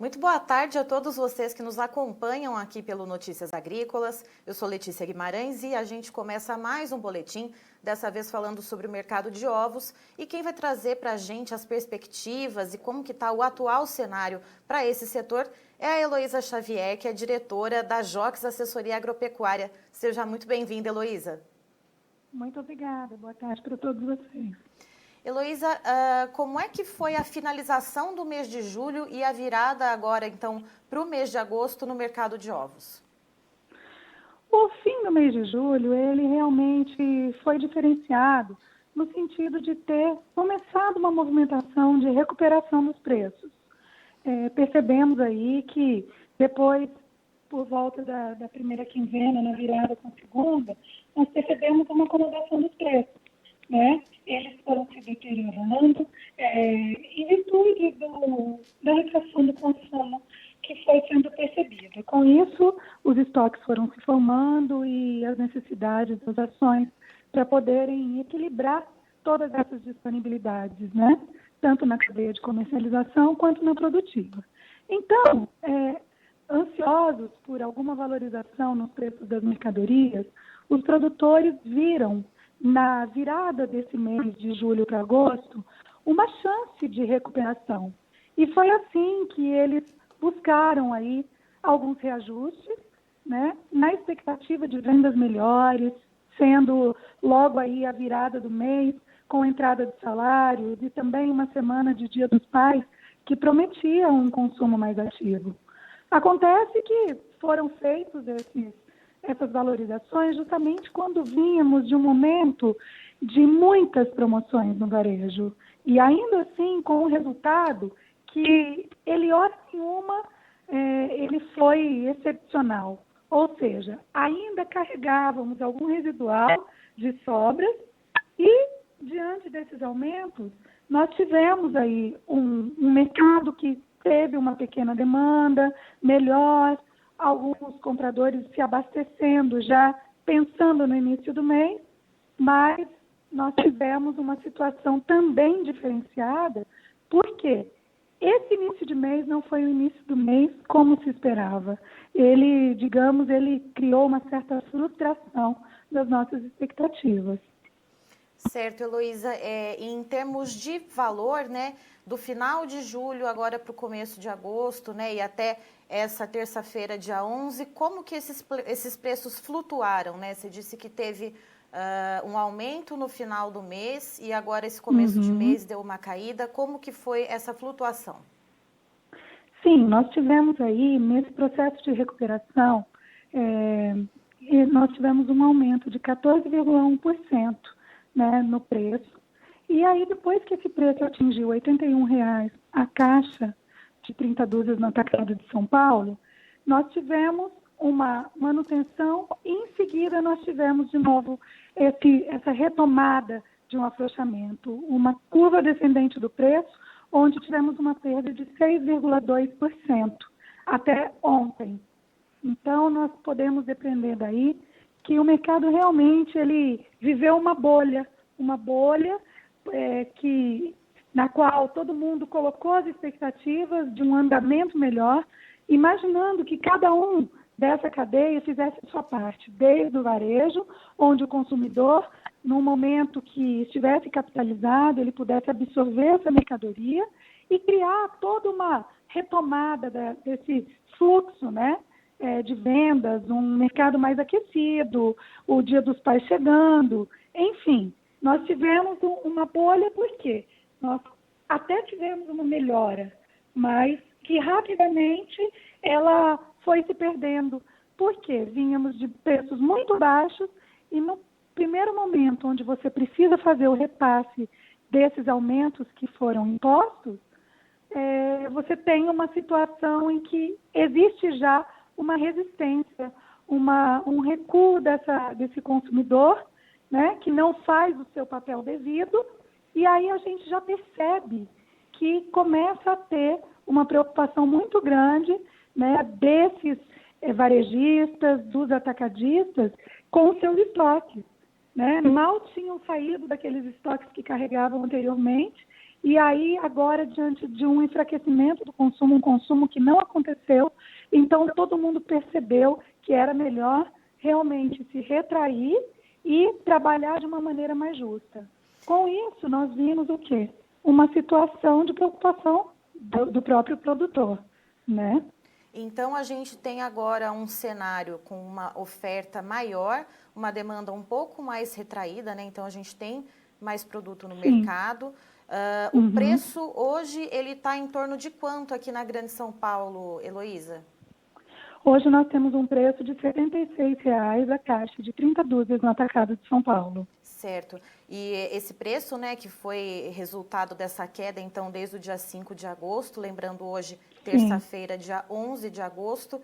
Muito boa tarde a todos vocês que nos acompanham aqui pelo Notícias Agrícolas. Eu sou Letícia Guimarães e a gente começa mais um boletim, dessa vez falando sobre o mercado de ovos. E quem vai trazer para a gente as perspectivas e como que está o atual cenário para esse setor é a Heloísa Xavier, que é diretora da Jox Assessoria Agropecuária. Seja muito bem-vinda, Heloísa. Muito obrigada. Boa tarde para todos vocês. Heloísa, como é que foi a finalização do mês de julho e a virada agora, então, para o mês de agosto no mercado de ovos? O fim do mês de julho, ele realmente foi diferenciado no sentido de ter começado uma movimentação de recuperação dos preços. Percebemos aí que depois, por volta da primeira quinzena, na virada com a segunda, nós percebemos uma acomodação dos preços, né? Eles foram se deteriorando em virtude da retração do consumo que foi sendo percebida. Com isso, os estoques foram se formando e as necessidades das ações para poderem equilibrar todas essas disponibilidades, né? Tanto na cadeia de comercialização quanto na produtiva. Então, ansiosos por alguma valorização nos preços das mercadorias, os produtores viram na virada desse mês de julho para agosto uma chance de recuperação. E foi assim que eles buscaram aí alguns reajustes, né, na expectativa de vendas melhores, sendo logo aí a virada do mês com entrada de salários e também uma semana de Dia dos Pais que prometia um consumo mais ativo. Acontece que foram feitos essas valorizações justamente quando vínhamos de um momento de muitas promoções no varejo. E ainda assim, com o resultado que ele, hora nenhuma, ele foi excepcional. Ou seja, ainda carregávamos algum residual de sobras e, diante desses aumentos, nós tivemos aí um mercado que teve uma pequena demanda melhor, alguns compradores se abastecendo já pensando no início do mês, mas nós tivemos uma situação também diferenciada, porque esse início de mês não foi o início do mês como se esperava. Ele, digamos, ele criou uma certa frustração das nossas expectativas. Certo, Heloísa, em termos de valor, né, do final de julho agora para o começo de agosto, né, e até essa terça-feira, dia 11, como que esses preços flutuaram, né? Você disse que teve um aumento no final do mês e agora esse começo de mês deu uma caída. Como que foi essa flutuação? Sim, nós tivemos aí, nesse processo de recuperação, nós tivemos um aumento de 14,1%, né, no preço. E aí, depois que esse preço atingiu R$ 81,00 a caixa de 30 dúzias no atacado de São Paulo, nós tivemos uma manutenção e, em seguida, nós tivemos de novo essa retomada de um afrouxamento, uma curva descendente do preço, onde tivemos uma perda de 6,2% até ontem. Então, nós podemos depreender daí que o mercado realmente ele viveu uma bolha na qual todo mundo colocou as expectativas de um andamento melhor, imaginando que cada um dessa cadeia fizesse a sua parte, desde o varejo, onde o consumidor, num momento que estivesse capitalizado, ele pudesse absorver essa mercadoria e criar toda uma retomada desse fluxo, né? De vendas, um mercado mais aquecido, o Dia dos Pais chegando, enfim, nós tivemos uma bolha, por quê? Nós até tivemos uma melhora, mas que rapidamente ela foi se perdendo, porque vínhamos de preços muito baixos e no primeiro momento onde você precisa fazer o repasse desses aumentos que foram impostos, você tem uma situação em que existe já uma resistência, um recuo desse consumidor, né, que não faz o seu papel devido, e aí a gente já percebe que começa a ter uma preocupação muito grande, né, desses varejistas, dos atacadistas, com os seus estoques, né? Mal tinham saído daqueles estoques que carregavam anteriormente, E aí, agora, diante de um enfraquecimento do consumo, um consumo que não aconteceu, então todo mundo percebeu que era melhor realmente se retrair e trabalhar de uma maneira mais justa. Com isso, nós vimos o quê? Uma situação de preocupação do próprio produtor, né? Então, a gente tem agora um cenário com uma oferta maior, uma demanda um pouco mais retraída, né? Então, a gente tem mais produto no Sim. mercado. O preço hoje, ele está em torno de quanto aqui na Grande São Paulo, Heloísa? Hoje nós temos um preço de R$ 76,00 a caixa de 30 dúzias no atacado de São Paulo. Certo. E esse preço, né, que foi resultado dessa queda, então, desde o dia 5 de agosto, lembrando hoje, terça-feira, dia 11 de agosto,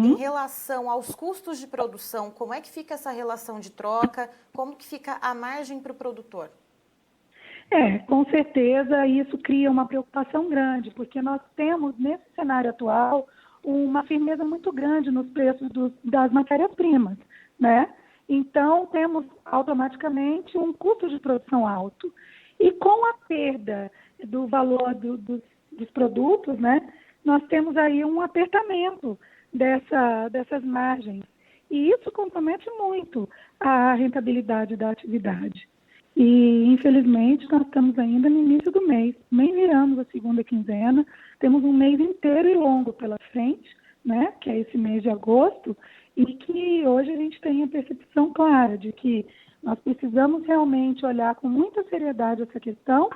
em relação aos custos de produção, como é que fica essa relação de troca? Como que fica a margem para o produtor? Com certeza isso cria uma preocupação grande, porque nós temos, nesse cenário atual, uma firmeza muito grande nos preços das matérias-primas, né? Então, temos automaticamente um custo de produção alto. E com a perda do valor dos produtos, né, nós temos aí um apertamento dessas margens. E isso compromete muito a rentabilidade da atividade. E, infelizmente, nós estamos ainda no início do mês. Nem viramos a segunda quinzena, temos um mês inteiro e longo pela frente, né, que é esse mês de agosto, e que hoje a gente tem a percepção clara de que nós precisamos realmente olhar com muita seriedade essa questão,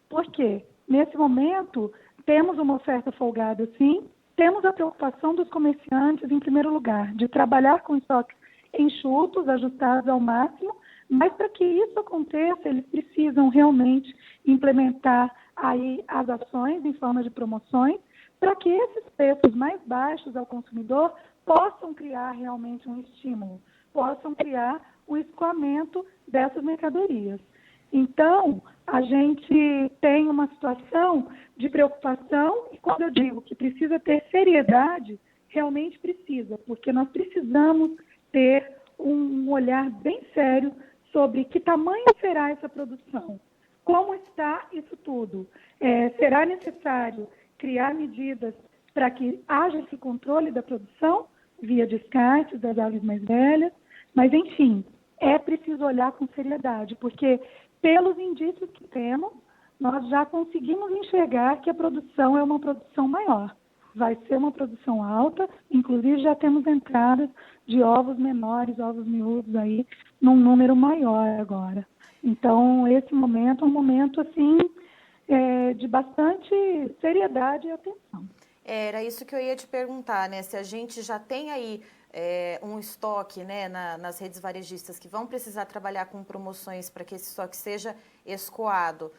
porque, nesse momento, temos uma oferta folgada, sim, temos a preocupação dos comerciantes, em primeiro lugar, de trabalhar com estoques enxutos, ajustados ao máximo, mas para que isso aconteça, eles precisam realmente implementar aí as ações em forma de promoções, para que esses preços mais baixos ao consumidor possam criar realmente um estímulo, possam criar o escoamento dessas mercadorias. Então, a gente tem uma situação de preocupação, e quando eu digo que precisa ter seriedade, realmente precisa, porque nós precisamos ter um olhar bem sério sobre que tamanho será essa produção, como está isso tudo. Será necessário criar medidas para que haja esse controle da produção, via descarte das aves mais velhas, mas, enfim, é preciso olhar com seriedade, porque, pelos indícios que temos, nós já conseguimos enxergar que a produção é uma produção maior. Vai ser uma produção alta, inclusive já temos entradas de ovos menores, ovos miúdos aí, num número maior agora. Então, esse momento é um momento, assim, de bastante seriedade e atenção. Era isso que eu ia te perguntar, né? Se a gente já tem aí um estoque, né, nas redes varejistas que vão precisar trabalhar com promoções para que esse estoque seja escoado.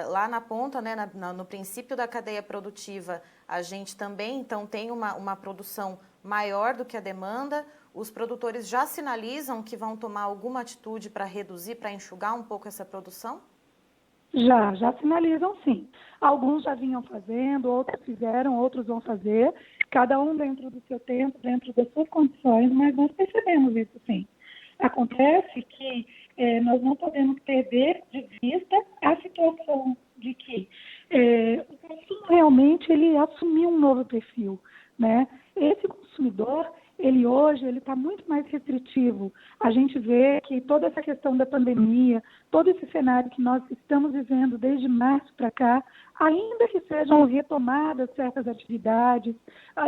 Lá na ponta, né, no princípio da cadeia produtiva, a gente também então tem uma produção maior do que a demanda. Os produtores já sinalizam que vão tomar alguma atitude para reduzir, para enxugar um pouco essa produção? Já sinalizam, sim. Alguns já vinham fazendo, outros fizeram, outros vão fazer, cada um dentro do seu tempo, dentro das suas condições, mas nós percebemos isso, sim. Acontece que nós não podemos perder de vista a situação de que o consumo realmente ele assumiu um novo perfil, né? Esse consumidor, ele hoje está muito mais restritivo. A gente vê que toda essa questão da pandemia, todo esse cenário que nós estamos vivendo desde março para cá, ainda que sejam retomadas certas atividades,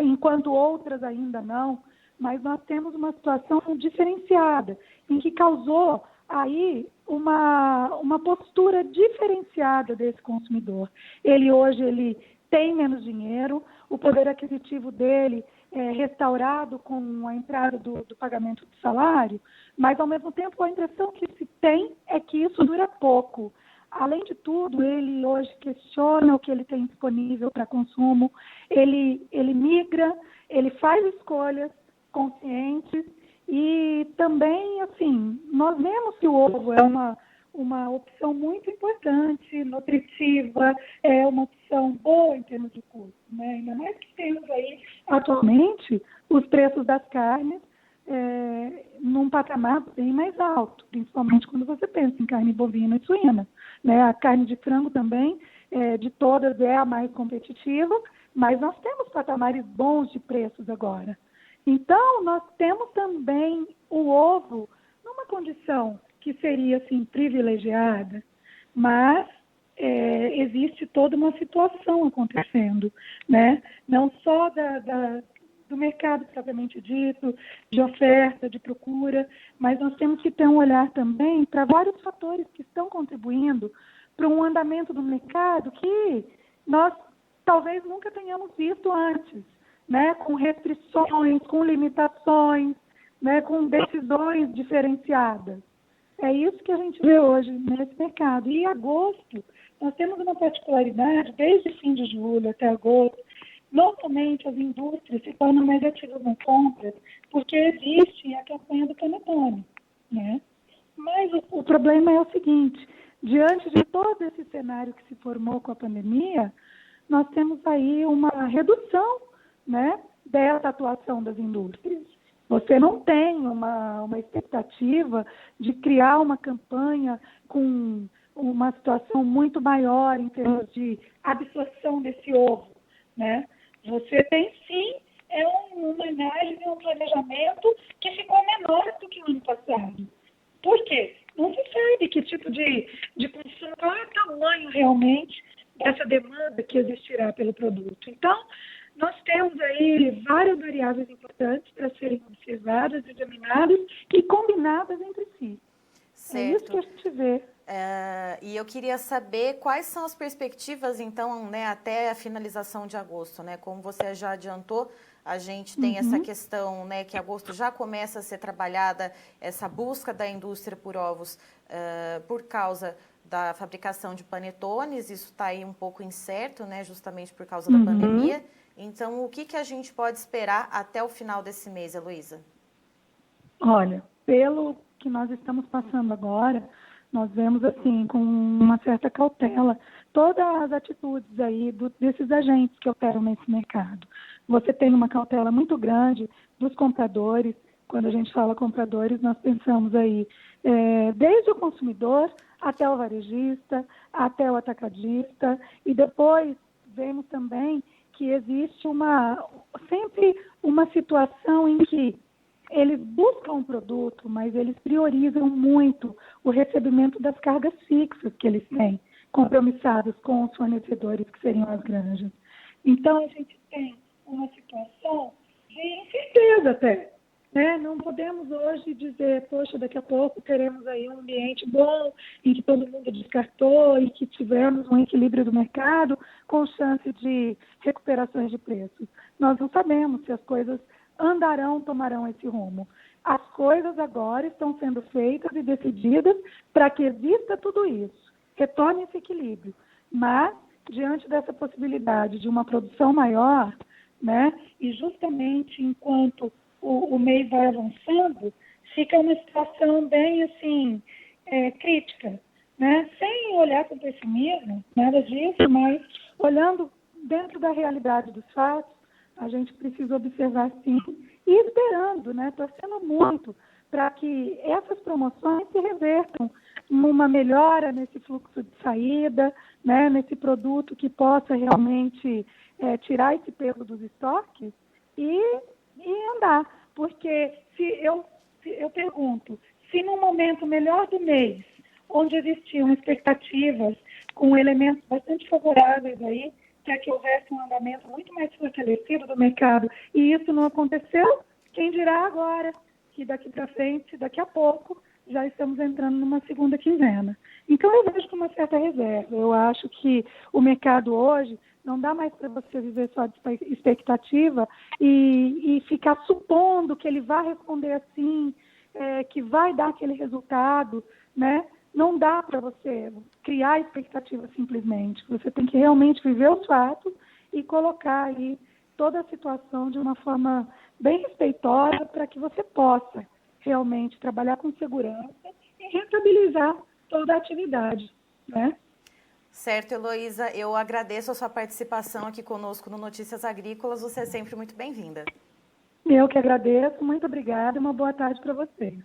enquanto outras ainda não, mas nós temos uma situação diferenciada, em que causou aí uma postura diferenciada desse consumidor. Ele hoje tem menos dinheiro, o poder aquisitivo dele é restaurado com a entrada do pagamento do salário, mas, ao mesmo tempo, a impressão que se tem é que isso dura pouco. Além de tudo, ele hoje questiona o que ele tem disponível para consumo, ele migra, ele faz escolhas conscientes e também, assim, nós vemos que o ovo é uma opção muito importante, nutritiva, é uma opção boa em termos de custo, né? Ainda mais que temos aí, atualmente, os preços das carnes num patamar bem mais alto, principalmente quando você pensa em carne bovina e suína, né? A carne de frango também, de todas, é a mais competitiva, mas nós temos patamares bons de preços agora. Então, nós temos também o ovo numa condição que seria, assim, privilegiada, mas existe toda uma situação acontecendo, né? Não só do mercado propriamente dito, de oferta, de procura, mas nós temos que ter um olhar também para vários fatores que estão contribuindo para um andamento do mercado que nós talvez nunca tenhamos visto antes, né? Com restrições, com limitações, né? Com decisões diferenciadas. É isso que a gente vê hoje nesse mercado. E em agosto, nós temos uma particularidade, desde fim de julho até agosto, normalmente as indústrias se tornam mais ativas na compra, porque existe a campanha do Panetone, né? Mas o problema é o seguinte, diante de todo esse cenário que se formou com a pandemia, nós temos aí uma redução, né, dessa atuação das indústrias. Você não tem uma expectativa de criar uma campanha com uma situação muito maior em termos de absorção desse ovo, né? Você tem, sim, uma análise, um planejamento que ficou menor do que o ano passado. Por quê? Não se sabe que tipo de consumo, qual é o tamanho realmente dessa demanda que existirá pelo produto. Então, nós temos aí várias variáveis importantes para serem observadas, examinadas e combinadas entre si. Certo. É isso que a gente vê. E eu queria saber quais são as perspectivas, então, né, até a finalização de agosto, né? Como você já adiantou, a gente tem essa questão, né, que agosto já começa a ser trabalhada, essa busca da indústria por ovos por causa da fabricação de panetones, isso está aí um pouco incerto, né, justamente por causa da pandemia. Então, o que a gente pode esperar até o final desse mês, Heloísa? Olha, pelo que nós estamos passando agora, nós vemos, assim, com uma certa cautela, todas as atitudes aí desses agentes que operam nesse mercado. Você tem uma cautela muito grande dos compradores. Quando a gente fala compradores, nós pensamos aí desde o consumidor até o varejista, até o atacadista, e depois vemos também que existe sempre uma situação em que eles buscam um produto, mas eles priorizam muito o recebimento das cargas fixas que eles têm, compromissadas com os fornecedores, que seriam as granjas. Então, a gente tem uma situação de incerteza até, né? Não podemos hoje dizer, poxa, daqui a pouco teremos aí um ambiente bom, em que todo mundo descartou e que tivemos um equilíbrio do mercado com chance de recuperações de preços. Nós não sabemos se as coisas tomarão esse rumo. As coisas agora estão sendo feitas e decididas para que exista tudo isso, retorne esse equilíbrio. Mas, diante dessa possibilidade de uma produção maior, né, e justamente enquanto o mês vai avançando, fica uma situação bem, assim, crítica, né, sem olhar com pessimismo, nada disso, mas olhando dentro da realidade dos fatos, a gente precisa observar, sim, e esperando, né, torcendo muito para que essas promoções se revertam numa melhora nesse fluxo de saída, né, nesse produto que possa realmente tirar esse peso dos estoques e andar. Porque eu pergunto, se num momento melhor do mês, onde existiam expectativas com elementos bastante favoráveis aí, para que houvesse um andamento muito mais fortalecido do mercado, e isso não aconteceu, quem dirá agora que daqui para frente, daqui a pouco, já estamos entrando numa segunda quinzena. Então, eu vejo com uma certa reserva. Eu acho que o mercado hoje não dá mais para você viver só de expectativa e ficar supondo que ele vai responder assim, que vai dar aquele resultado, né? Não dá para você criar expectativa simplesmente. Você tem que realmente viver os fatos e colocar aí toda a situação de uma forma bem respeitosa para que você possa realmente trabalhar com segurança e rentabilizar toda a atividade, né? Certo, Heloísa, eu agradeço a sua participação aqui conosco no Notícias Agrícolas. Você é sempre muito bem-vinda. Eu que agradeço, muito obrigada e uma boa tarde para vocês.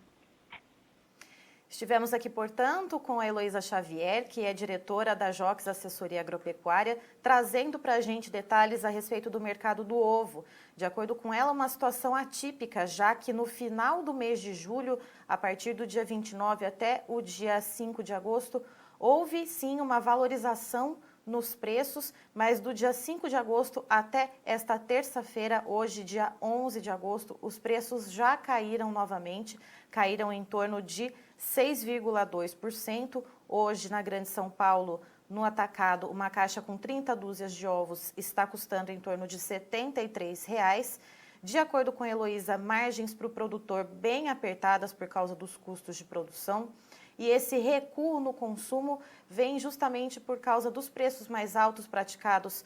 Estivemos aqui, portanto, com a Heloísa Xavier, que é diretora da Jox Assessoria Agropecuária, trazendo para a gente detalhes a respeito do mercado do ovo. De acordo com ela, uma situação atípica, já que no final do mês de julho, a partir do dia 29 até o dia 5 de agosto, houve sim uma valorização nos preços, mas do dia 5 de agosto até esta terça-feira, hoje, dia 11 de agosto, os preços já caíram novamente, caíram em torno de 6,2%. Hoje, na Grande São Paulo, no atacado, uma caixa com 30 dúzias de ovos está custando em torno de R$ 73,00. De acordo com a Heloísa, margens para o produtor bem apertadas por causa dos custos de produção. E esse recuo no consumo vem justamente por causa dos preços mais altos praticados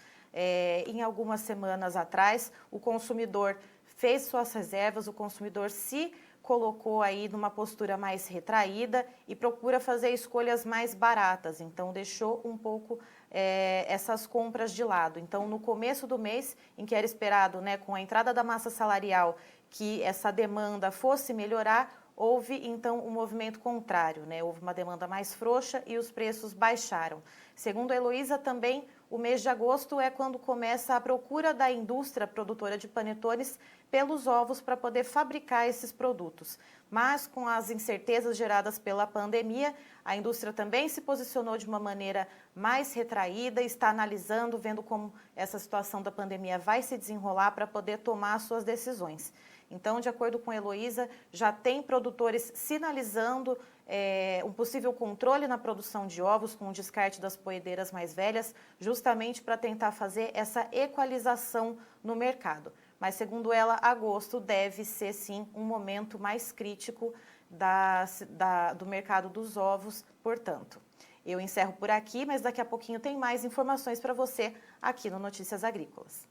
em algumas semanas atrás. O consumidor fez suas reservas, o consumidor se colocou aí numa postura mais retraída e procura fazer escolhas mais baratas, então deixou um pouco essas compras de lado. Então, no começo do mês, em que era esperado, né, com a entrada da massa salarial, que essa demanda fosse melhorar, houve então um movimento contrário, né? Houve uma demanda mais frouxa e os preços baixaram. Segundo a Heloísa, também o mês de agosto é quando começa a procura da indústria produtora de panetones pelos ovos para poder fabricar esses produtos. Mas com as incertezas geradas pela pandemia, a indústria também se posicionou de uma maneira mais retraída, está analisando, vendo como essa situação da pandemia vai se desenrolar para poder tomar suas decisões. Então, de acordo com a Heloísa, já tem produtores sinalizando um possível controle na produção de ovos com o descarte das poedeiras mais velhas, justamente para tentar fazer essa equalização no mercado. Mas, segundo ela, agosto deve ser, sim, um momento mais crítico do mercado dos ovos, portanto. Eu encerro por aqui, mas daqui a pouquinho tem mais informações para você aqui no Notícias Agrícolas.